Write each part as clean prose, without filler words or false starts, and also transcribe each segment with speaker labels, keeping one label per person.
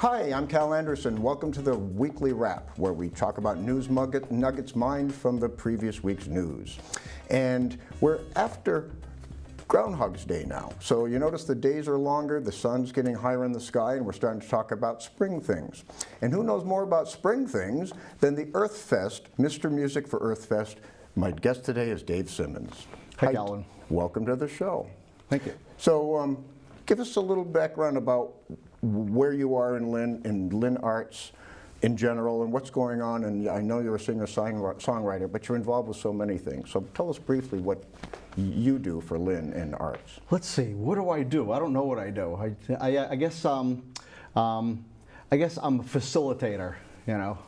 Speaker 1: Hi, I'm Cal Anderson. Welcome to the Weekly Wrap, where we talk about news nuggets mined from the previous week's news. And we're after Groundhog's Day now. So you notice the days are longer, the sun's getting higher in the sky, and we're starting to talk about spring things. And who knows more about spring things than the Earth Fest, Mr. Music for Earth Fest. My guest today is Dave Simmons.
Speaker 2: Hi, Alan.
Speaker 1: Welcome to the show.
Speaker 2: Thank you.
Speaker 1: So give us a little background about where you are in Lynn Arts in general, and what's going on. And I know you're a singer-songwriter, but you're involved with so many things. So tell us briefly what you do for Lynn in Arts.
Speaker 2: Let's see. What do? I don't know what I do. I guess I'm a facilitator. You know,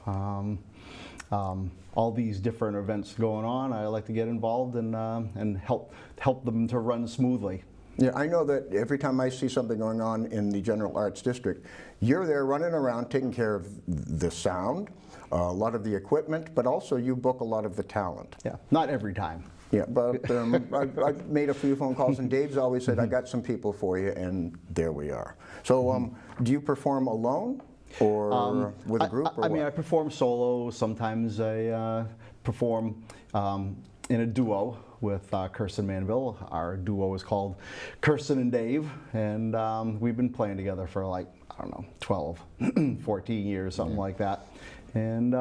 Speaker 2: all these different events going on. I like to get involved and help them to run smoothly.
Speaker 1: Yeah, I know that every time I see something going on in the General Arts District, you're there running around taking care of the sound, a lot of the equipment, but also you book a lot of the talent.
Speaker 2: Yeah, not every time.
Speaker 1: Yeah, but I've made a few phone calls, and Dave's always said, I got some people for you, and there we are. So do you perform alone or with a group? Or
Speaker 2: I mean, I perform solo. Sometimes I perform in a duo with Kirsten Manville. Our duo is called Kirsten and Dave, and we've been playing together for like, I don't know, 12, 14 years, something like that. And,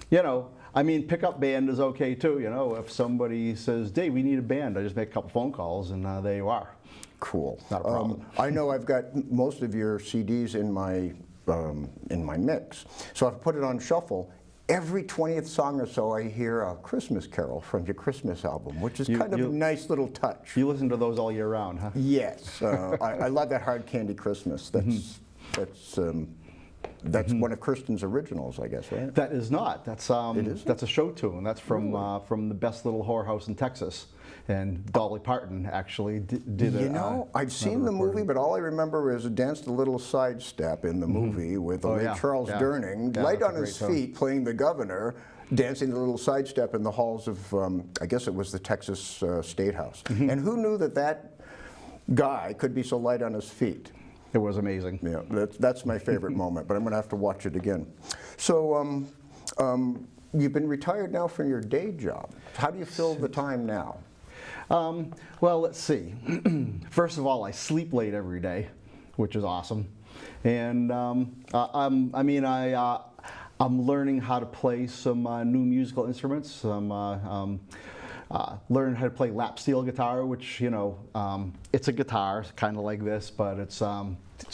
Speaker 2: you know, I mean, pickup band is okay too, you know. If somebody says, Dave, we need a band, I just make a couple phone calls and there you are.
Speaker 1: Cool.
Speaker 2: Not a problem.
Speaker 1: I know I've got most of your CDs in my mix, so I've put it on shuffle. Every 20th song or so, I hear a Christmas carol from your Christmas album, which is kind of a nice little touch.
Speaker 2: You listen to those all year round, huh?
Speaker 1: Yes. I love that Hard Candy Christmas. That's one of Kirsten's originals, I guess, right?
Speaker 2: That is not. That's a show tune. That's from the Best Little Whorehouse in Texas. And Dolly Parton actually did it.
Speaker 1: You know, I've seen the movie, but all I remember is danced a little sidestep in the movie with the late Charles Durning, light on his feet, playing the governor, dancing the little sidestep in the halls of, I guess it was the Texas State House. And who knew that that guy could be so light on his feet?
Speaker 2: It was amazing.
Speaker 1: Yeah, that's my favorite moment, but I'm going to have to watch it again. So you've been retired now from your day job. How do you fill the time now?
Speaker 2: Well, let's see. First of all, I sleep late every day, which is awesome. And I'm learning how to play some new musical instruments. Learning how to play lap steel guitar, which, you know, it's a guitar, kind of like this, but it's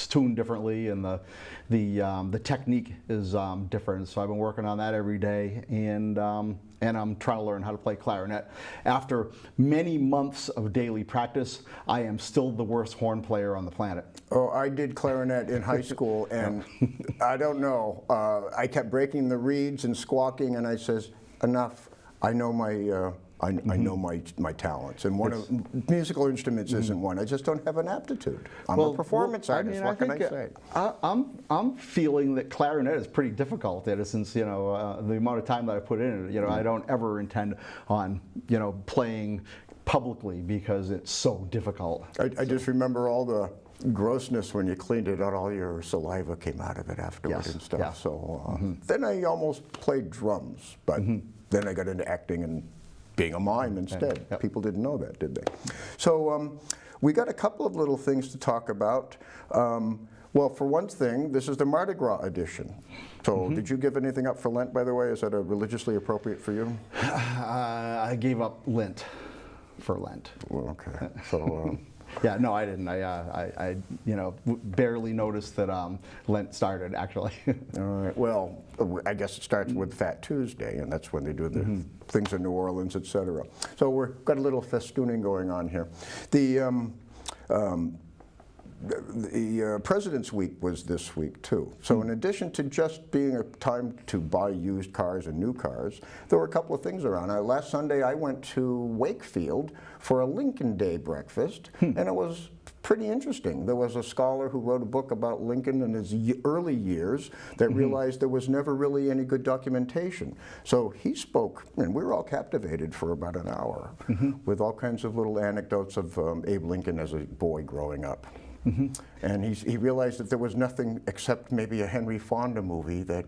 Speaker 2: tuned differently, and the technique is different. So I've been working on that every day, and I'm trying to learn how to play clarinet. After many months of daily practice, I am still the worst horn player on the planet.
Speaker 1: Oh, I did clarinet in high school, and I don't know. I kept breaking the reeds and squawking, and I says, enough. I know my. I know my talents, and one of musical instruments isn't one. I just don't have an aptitude. I'm a performance artist. What can I say?
Speaker 2: I'm feeling that clarinet is pretty difficult, since, you know, the amount of time that I put in it. You know, I don't ever intend on, you know, playing publicly because it's so difficult.
Speaker 1: I just remember all the grossness when you cleaned it out. All your saliva came out of it afterward and stuff. Yeah. So then I almost played drums, but then I got into acting and being a mime instead. Yep. People didn't know that, did they? So we got a couple of little things to talk about. Well, for one thing, this is the Mardi Gras edition. So did you give anything up for Lent, by the way? Is that religiously appropriate for you?
Speaker 2: I gave up Lent for Lent.
Speaker 1: Well, okay. So.
Speaker 2: Yeah, no, I didn't. I you know, barely noticed that Lent started, actually.
Speaker 1: All right. Well, I guess it starts with Fat Tuesday, and that's when they do the things in New Orleans, etc. So we've got a little festooning going on here. The President's Week was this week too. So in addition to just being a time to buy used cars and new cars, there were a couple of things around. Last Sunday I went to Wakefield for a Lincoln Day breakfast, and it was pretty interesting. There was a scholar who wrote a book about Lincoln in his early years that realized there was never really any good documentation. So he spoke, and we were all captivated for about an hour with all kinds of little anecdotes of Abe Lincoln as a boy growing up. And he realized that there was nothing except maybe a Henry Fonda movie that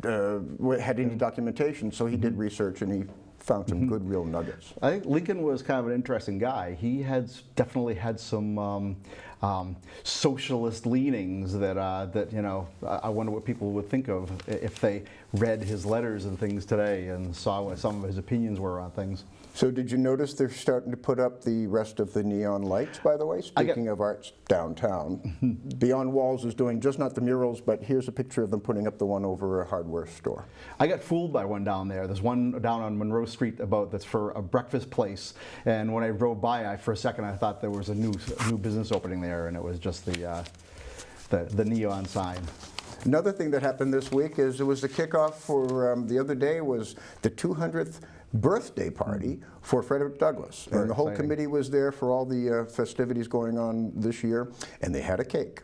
Speaker 1: had any documentation. So he did research and he found some good real nuggets.
Speaker 2: I think Lincoln was kind of an interesting guy. He had definitely had some socialist leanings that I wonder what people would think of if they read his letters and things today and saw what some of his opinions were on things.
Speaker 1: So did you notice they're starting to put up the rest of the neon lights, by the way? Speaking of arts downtown, Beyond Walls is doing just not the murals, but here's a picture of them putting up the one over a hardware store.
Speaker 2: I got fooled by one down there. There's one down on Monroe Street that's for a breakfast place, and when I drove by, for a second I thought there was a new business opening there, and it was just the neon sign.
Speaker 1: Another thing that happened this week is it was the kickoff for the other day was the 200th birthday party for Frederick Douglass.
Speaker 2: Very
Speaker 1: and the whole
Speaker 2: exciting.
Speaker 1: committee was there for all the festivities going on this year, and they had a cake.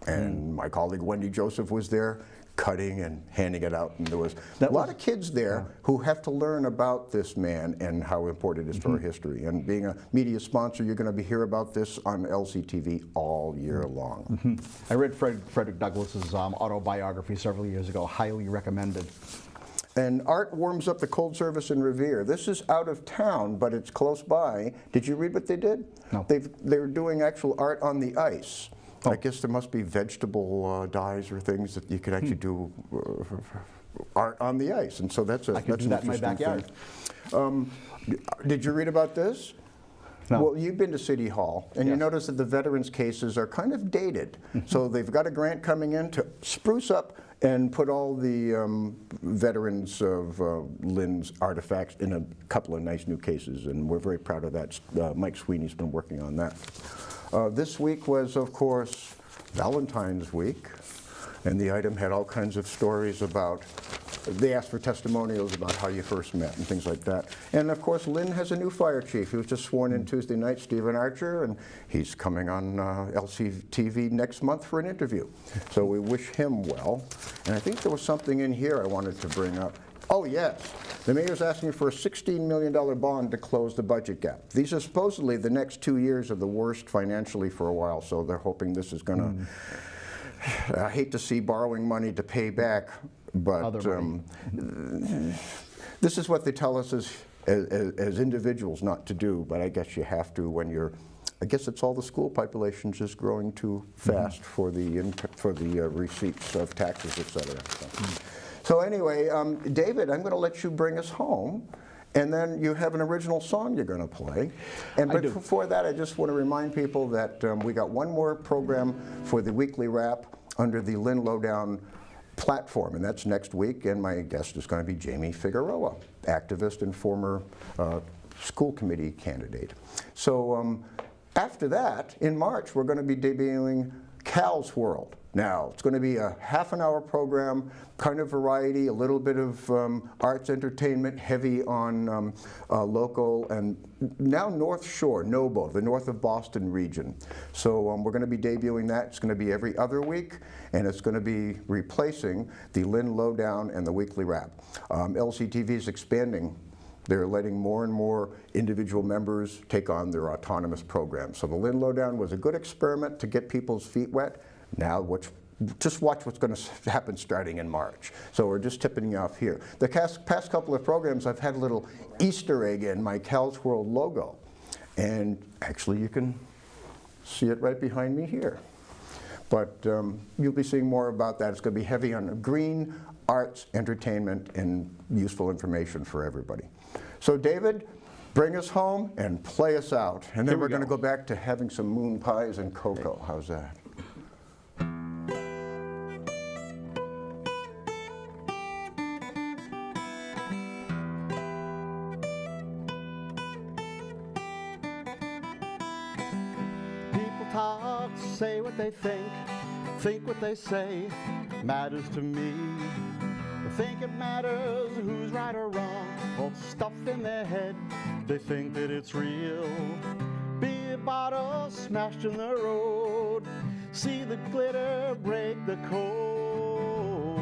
Speaker 1: And my colleague Wendy Joseph was there cutting and handing it out, and there was a lot of kids there who have to learn about this man and how important it is for our history. And being a media sponsor, you're going to hear about this on LCTV all year long.
Speaker 2: I read Frederick Douglass's autobiography several years ago. Highly recommended.
Speaker 1: And art warms up the cold service in Revere. This is out of town, but it's close by. Did you read what they did?
Speaker 2: No.
Speaker 1: They're doing actual art on the ice. I guess there must be vegetable dyes or things that you could actually do art on the ice. And so that's
Speaker 2: I could do that in my backyard.
Speaker 1: Did you read about this?
Speaker 2: No.
Speaker 1: Well, you've been to City Hall, and you
Speaker 2: Yes.
Speaker 1: notice that the veterans' cases are kind of dated. So they've got a grant coming in to spruce up and put all the veterans of Lynn's artifacts in a couple of nice new cases, and we're very proud of that. Mike Sweeney's been working on that. This week was, of course, Valentine's Week, and the item had all kinds of stories about, they asked for testimonials about how you first met and things like that. And of course, Lynn has a new fire chief. He was just sworn in Tuesday night, Stephen Archer, and he's coming on LCTV next month for an interview. So we wish him well. And I think there was something in here I wanted to bring up. Oh yes, the mayor's asking for a $16 million bond to close the budget gap. These are supposedly the next 2 years of the worst financially for a while, so they're hoping this is going to, I hate to see borrowing money to pay back, but this is what they tell us as individuals not to do, but I guess you have to when you're, I guess it's all the school population just growing too fast for the receipts of taxes, et cetera. So anyway, David, I'm going to let you bring us home, and then you have an original song you're going to play. And but before that, I just want to remind people that we got one more program for the weekly wrap under the Lynn Lowdown platform, and that's next week, and my guest is going to be Jamie Figueroa, activist and former school committee candidate. So after that, in March, we're going to be debuting Cal's World. Now, it's going to be a half-an-hour program, kind of variety, a little bit of arts entertainment, heavy on local, and now North Shore, NOBO, the north of Boston region. So we're going to be debuting that. It's going to be every other week, and it's going to be replacing the Lynn Lowdown and the weekly wrap. LCTV is expanding. They're letting more and more individual members take on their autonomous programs. So the Lynn Lowdown was a good experiment to get people's feet wet. Now, just watch what's going to happen starting in March. So we're just tipping you off here. The past couple of programs, I've had a little Easter egg in my Cal's World logo. And actually, you can see it right behind me here. But you'll be seeing more about that. It's going to be heavy on green, arts, entertainment, and useful information for everybody. So David, bring us home and play us out. And then we're going to go back to having some moon pies and cocoa. How's that?
Speaker 2: Say what they think what they say, matters to me. They think it matters who's right or wrong, all the stuff in their head, they think that it's real. Be a bottle smashed in the road, see the glitter break the code.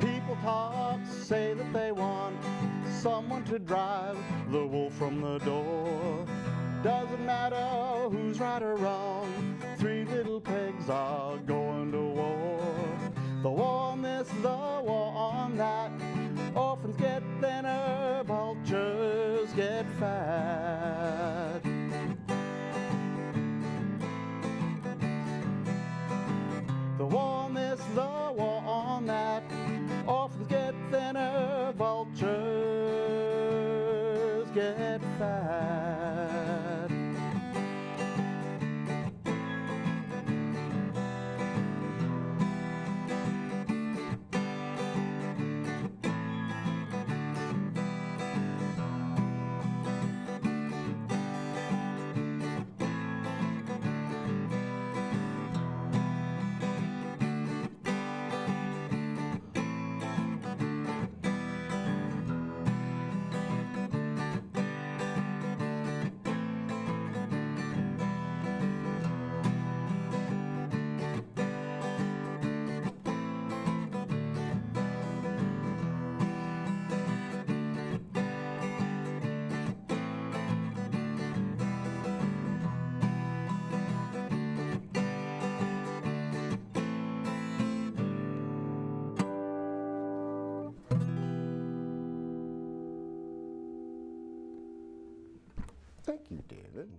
Speaker 2: People talk, say that they want, someone to drive the wool from the door. Doesn't matter who's right or wrong, three little pigs are going to war. The war on this, the war on that. Orphans get thinner, vultures get fat. The war on this, the war on that. Orphans get thinner, vultures get fat.
Speaker 1: Thank you, David.